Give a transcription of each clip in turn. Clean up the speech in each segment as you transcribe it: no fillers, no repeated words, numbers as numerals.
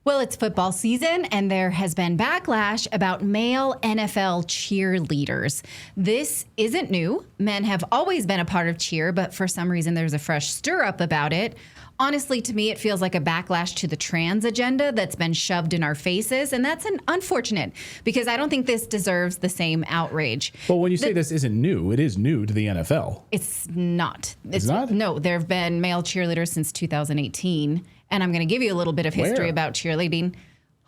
Well, it's football season, and there has been backlash about male NFL cheerleaders. This isn't new. Men have always been a part of cheer, but for some reason there's a fresh stir-up about it. Honestly, to me, it feels like a backlash to the trans agenda that's been shoved in our faces, and that's unfortunate because I don't think this deserves the same outrage. Well, when you say this isn't new, it is new to the NFL. It's not. It's not? No, there have been male cheerleaders since 2018, and I'm going to give you a little bit of history about cheerleading.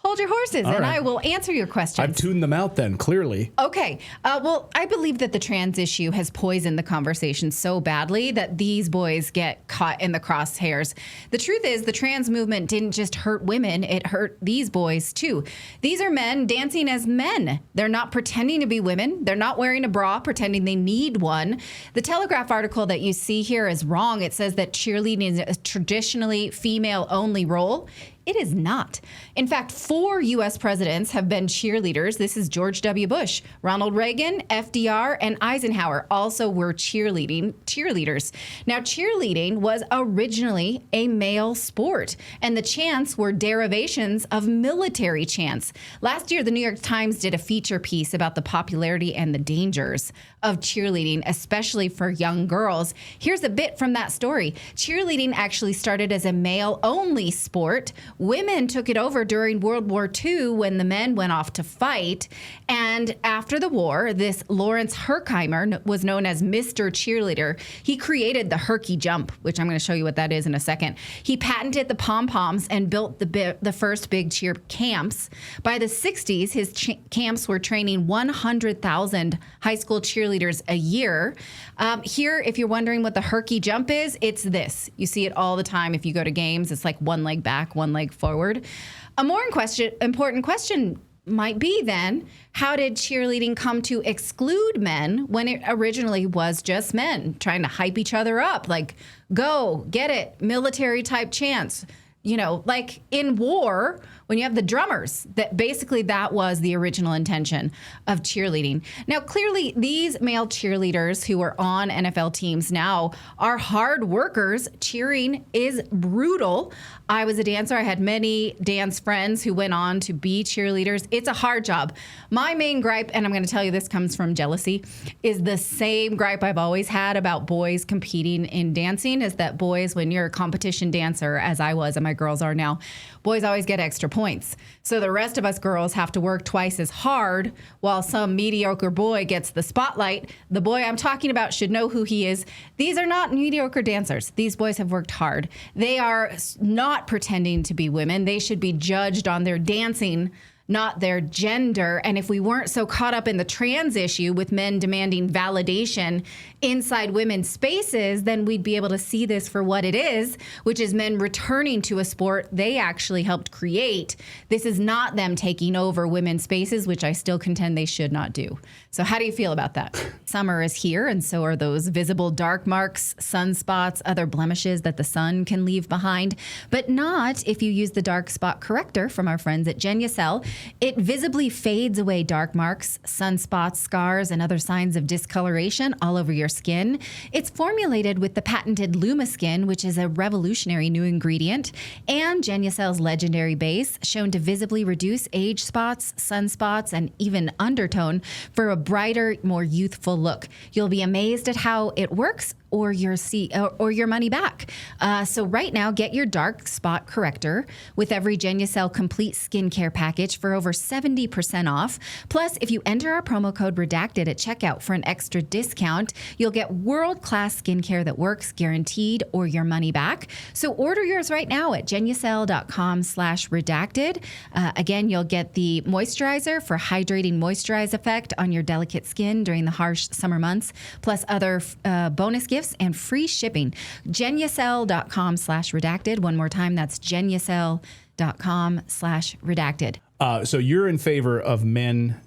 Hold your horses, and I will answer your questions. I've tuned them out then, clearly. Okay. Well, I believe that the trans issue has poisoned the conversation so badly that these boys get caught in the crosshairs. The truth is, the trans movement didn't just hurt women, it hurt these boys too. These are men dancing as men. They're not pretending to be women. They're not wearing a bra, pretending they need one. The Telegraph article that you see here is wrong. It says that cheerleading is a traditionally female-only role. It is not. In fact, 4 U.S. presidents have been cheerleaders. This is George W. Bush, Ronald Reagan, FDR, and Eisenhower also were cheerleaders. Now, cheerleading was originally a male sport, and the chants were derivations of military chants. Last year, the New York Times did a feature piece about the popularity and the dangers of cheerleading, especially for young girls. Here's a bit from that story. Cheerleading actually started as a male-only sport. Women took it over during World War II when the men went off to fight. And after the war, this Lawrence Herkheimer was known as Mr. Cheerleader. He created the herky jump, which I'm going to show you what that is in a second. He patented the pom-poms and built the first big cheer camps. By the 60s, his camps were training 100,000 high school cheerleaders a year. Here, if you're wondering what the herky jump is, it's this. You see it all the time if you go to games. It's like one leg back, one leg forward. A more important question might be then, how did cheerleading come to exclude men when it originally was just men trying to hype each other up? Like, go, get it, military type chants. You know, like in war, when you have the drummers, that was the original intention of cheerleading. Now, clearly, these male cheerleaders who are on NFL teams now are hard workers. Cheering is brutal. I was a dancer. I had many dance friends who went on to be cheerleaders. It's a hard job. My main gripe, and I'm going to tell you this comes from jealousy, is the same gripe I've always had about boys competing in dancing, is that boys, when you're a competition dancer, as I was and my girls are now, boys always get extra points. So the rest of us girls have to work twice as hard while some mediocre boy gets the spotlight. The boy I'm talking about should know who he is. These are not mediocre dancers. These boys have worked hard. They are not pretending to be women. They should be judged on their dancing, not their gender. And if we weren't so caught up in the trans issue with men demanding validation inside women's spaces, then we'd be able to see this for what it is, which is men returning to a sport they actually helped create. This is not them taking over women's spaces, which I still contend they should not do. So how do you feel about that? Summer is here, and so are those visible dark marks, sunspots, other blemishes that the sun can leave behind, but not if you use the dark spot corrector from our friends at Genucel. It visibly fades away dark marks, sunspots, scars, and other signs of discoloration all over your skin. It's formulated with the patented LumaSkin, which is a revolutionary new ingredient, and Genucel's legendary base, shown to visibly reduce age spots, sunspots, and even undertone for a brighter, more youthful look. You'll be amazed at how it works, or your money back. So right now, get your dark spot corrector with every Genucel complete skincare package for over 70% off. Plus, if you enter our promo code Redacted at checkout for an extra discount, you'll get world-class skincare that works, guaranteed, or your money back. So order yours right now at Genucel.com/redacted. Again, you'll get the moisturizer for hydrating moisturize effect on your delicate skin during the harsh summer months, plus other bonus gifts and free shipping. Genucel.com/redacted. One more time, that's Genucel.com/redacted. So you're in favor of men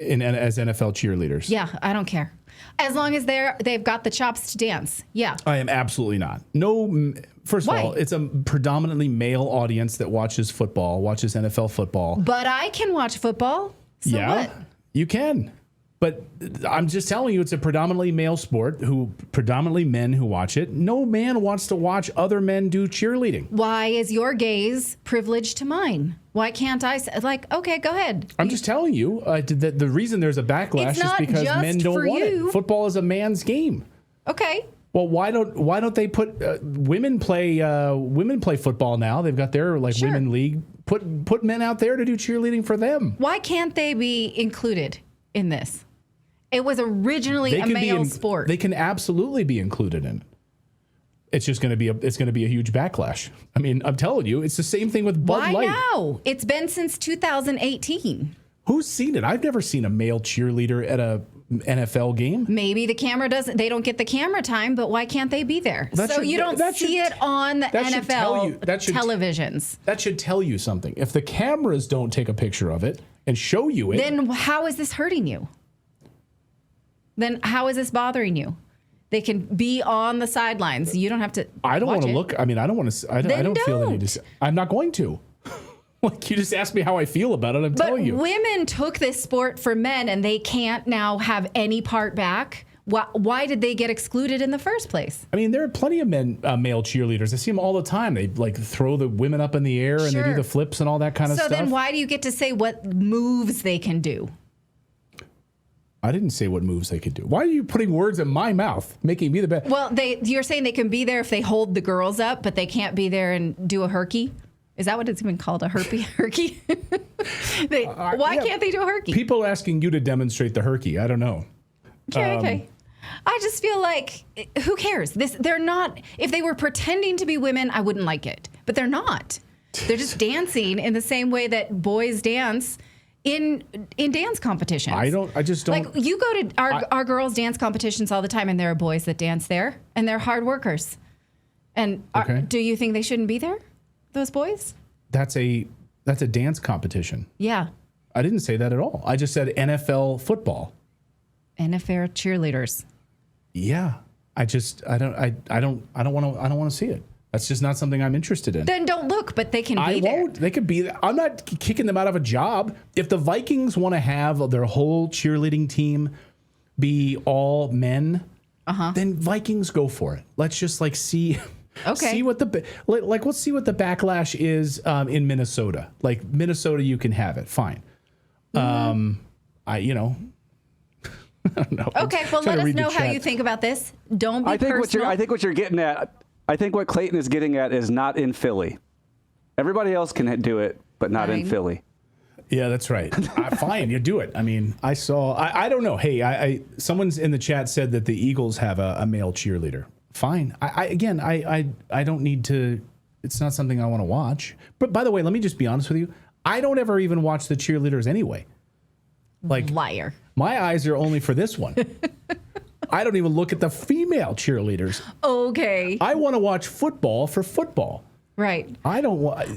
as NFL cheerleaders? Yeah, I don't care. As long as they've got the chops to dance. Yeah. I am absolutely not. No. First of all, it's a predominantly male audience that watches football, watches NFL football. But I can watch football. So what? You can. But I'm just telling you, it's a predominantly male sport, predominantly men who watch it. No man wants to watch other men do cheerleading. Why is your gaze privileged to mine? Why can't I say, okay, go ahead. I'm just telling you, the reason there's a backlash is because men don't want it. Football is a man's game. Okay. Well, why don't they put women play football now? They've got their women league. Put men out there to do cheerleading for them. Why can't they be included in this? It was originally a male sport. They can absolutely be included in it. It's just going to be a huge backlash. I mean, I'm telling you, it's the same thing with Bud Light. Why now? It's been since 2018. Who's seen it? I've never seen a male cheerleader at a NFL game. Maybe the camera they don't get the camera time, but why can't they be there? You don't see it on the NFL televisions. That should tell you something. If the cameras don't take a picture of it and show you it, then how is this hurting you? Then how is this bothering you? They can be on the sidelines. You don't have to. I don't want to look. I mean, I don't want to. I don't feel the need to. I'm not going to. You just asked me how I feel about it. I'm telling you. But women took this sport for men, and they can't now have any part back. Why did they get excluded in the first place? I mean, there are plenty of male cheerleaders. I see them all the time. They throw the women up in the air and they do the flips and all that kind of stuff. So then why do you get to say what moves they can do? I didn't say what moves they could do. Why are you putting words in my mouth, making me the best? Well, you're saying they can be there if they hold the girls up, but they can't be there and do a herky? Is that what it's even called, a herky? Why can't they do a herky? People are asking you to demonstrate the herky. I don't know. Okay. I just feel like, who cares? They're not. If they were pretending to be women, I wouldn't like it. But they're not. They're just dancing in the same way that boys dance in dance competitions. I just don't. Like, you go to our girls' dance competitions all the time, and there are boys that dance there, and they're hard workers. And do you think they shouldn't be there, those boys? That's a dance competition. Yeah. I didn't say that at all. I just said NFL football. NFL cheerleaders. Yeah. I don't want to see it. That's just not something I'm interested in. Then don't look, but they can be there. I won't. They could be there. I'm not kicking them out of a job. If the Vikings want to have their whole cheerleading team be all men, then Vikings go for it. Let's just see. Okay. See what let's see what the backlash is in Minnesota. Like, Minnesota, you can have it. Fine. Mm-hmm. I don't know. Okay, well, let us know how you think about this. Don't be personal. I think what you're getting at, I think what Clayton is getting at is not in Philly. Everybody else can do it, but not in Philly. Yeah, that's right. Fine, you do it. I mean, I don't know. Hey, someone's in the chat said that the Eagles have a male cheerleader. Fine. I don't need to. It's not something I want to watch. But by the way, let me just be honest with you. I don't ever even watch the cheerleaders anyway. Liar. My eyes are only for this one. I don't even look at the female cheerleaders. Okay. I want to watch football for football. Right. I don't want.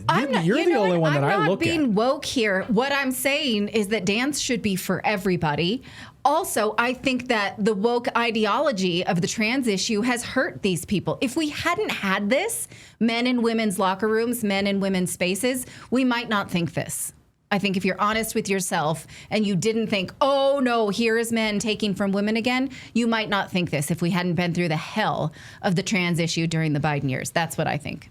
You're the only one that I look at. I'm not being woke here. What I'm saying is that dance should be for everybody. Also, I think that the woke ideology of the trans issue has hurt these people. If we hadn't had this, men in women's locker rooms, men in women's spaces, we might not think this. I think if you're honest with yourself and you didn't think, oh no, here is men taking from women again, you might not think this if we hadn't been through the hell of the trans issue during the Biden years. That's what I think.